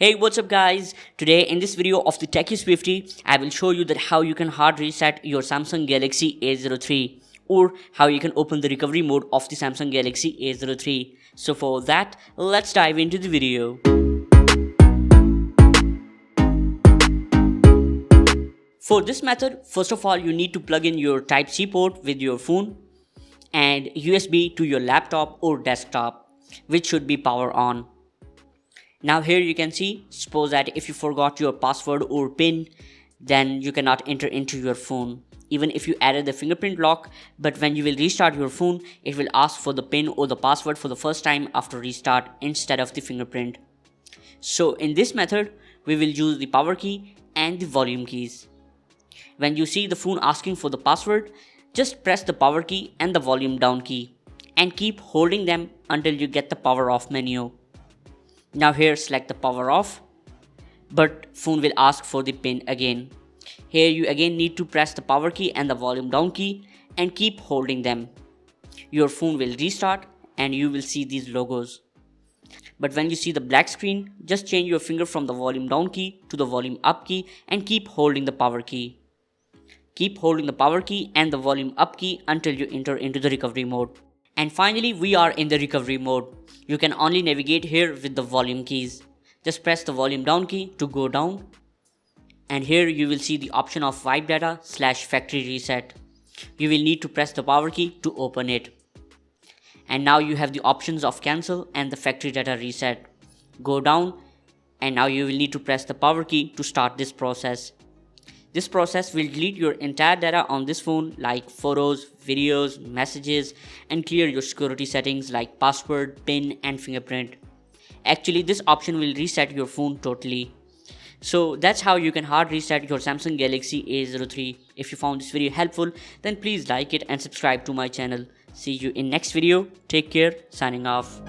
Hey, what's up guys? Today in this video of the Techie Swifty, I will show you that how you can hard reset your Samsung Galaxy A03 or how you can open the recovery mode of the Samsung Galaxy A03. So for that, let's dive into the video. For this method, first of all, you need to plug in your Type-C port with your phone and USB to your laptop or desktop, which should be power on. Now here you can see, suppose that if you forgot your password or PIN, then you cannot enter into your phone. Even if you added the fingerprint lock, but when you will restart your phone, it will ask for the PIN or the password for the first time after restart instead of the fingerprint. So in this method, we will use the power key and the volume keys. When you see the phone asking for the password, just press the power key and the volume down key and keep holding them until you get the power off menu. Now here select the power off, but phone will ask for the PIN again. Here you again need to press the power key and the volume down key and keep holding them. Your phone will restart and you will see these logos. But when you see the black screen, just change your finger from the volume down key to the volume up key and keep holding the power key. Keep holding the power key and the volume up key until you enter into the recovery mode. And finally, we are in the recovery mode. You can only navigate here with the volume keys. Just press the volume down key to go down. And here you will see the option of wipe data / factory reset. You will need to press the power key to open it. And now you have the options of cancel and the factory data reset. Go down and now you will need to press the power key to start this process. This process will delete your entire data on this phone like photos, videos, messages, and clear your security settings like password, PIN and fingerprint. Actually, this option will reset your phone totally. So that's how you can hard reset your Samsung Galaxy A03. If you found this video helpful, then please like it and subscribe to my channel. See you in next video. Take care. Signing off.